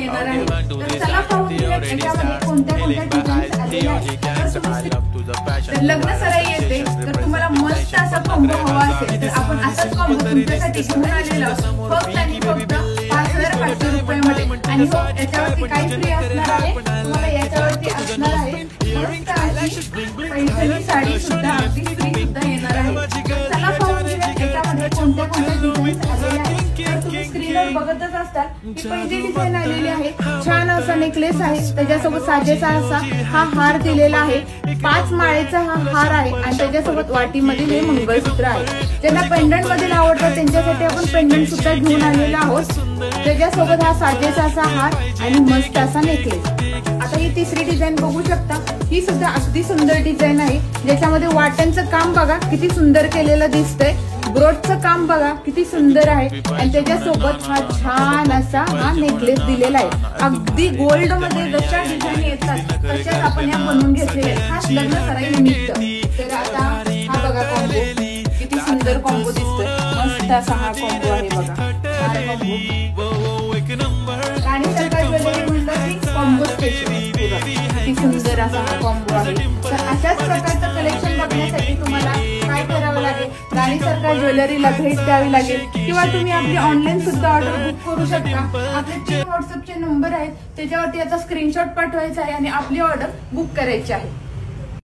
येणार आहे। तर चला पाहून घेऊया याच्यामध्ये कोणत्या कोणत्या डिझाईन्स आलेल्या आहेत। तर लग्न सराई येते तर तुम्हाला मस्त असा कॉम्बो हवा असेल तर आपण असाच कॉम्बो तुमच्यासाठी घेऊन आलेलो आहोत फक्त आणि फक्त 5500 रुपयामध्ये। आणि हो याच्यावरती काही फ्री असणार आहे, तुम्हाला याच्यावरती असणार आहे मस्त अशी पैठणी साडी सुद्धा अगदी फ्री सुद्धा येणार आहे। चला पाहून घेऊया याच्यामध्ये कोणत्या कोणत्या डिझाईन्स आलेल्या आहेत। तर तुम्ही स्क्रीनवर बघतच असताल ही पहिली डिझाईन आलेली आहे, छान असा नेकलेस आहे, त्याच्यासोबत साजेसा असा हा हार दिलेला आहे, 5 माळेचा हा हार आहे आणि त्याच्यासोबत वाटीमध्ये हे मंगळसूत्र आहे। ज्यांना पेंडंट मध्ये आवडतात त्यांच्यासाठी आपण पेंडंट सुद्धा घेऊन आलेलो आहोत, त्याच्यासोबत हा साजेसा असा हार आणि मस्त असा नेकलेस। आता ही तिसरी डिझाईन बघू शकता, ही सुद्धा अगदी सुंदर डिझाईन आहे, ज्याच्यामध्ये वाट्यांचं काम बघा किती सुंदर केलेलं दिसतंय, ब्रोडचं काम बघा किती सुंदर आहे आणि त्याच्यासोबत हा छान असा हा नेकलेस दिलेला आहे। अगदी गोल्ड मध्ये जशा डिझाईन येतात तशाच आपण या बनवून घेतलेल्या आहेत, खास लग्न सराई निमित्त। तर आता हा बघा कॉम्बो किती सुंदर कॉम्बो दिसतोय, मस्त असा हा कॉम्बो आहे बघा, हा कॉम्बो राणी सरकार ज्वेलरी म्हणलं की कॉम्बो स्पेशल किती सुंदर असा हा कॉम्बो आहे। तर अशाच प्रकारचं कलेक्शन बघण्यासाठी तुम्हाला काय करावं लागेल, राणी सरकार ज्वेलरीला भेट द्यावी लागेल किंवा तुम्ही आपली ऑनलाईन सुद्धा ऑर्डर बुक करू शकता। आपले 3 व्हॉट्सअपचे नंबर आहेत, त्याच्यावरती आता स्क्रीनशॉट पाठवायचा आहे आणि आपली ऑर्डर बुक करायची आहे।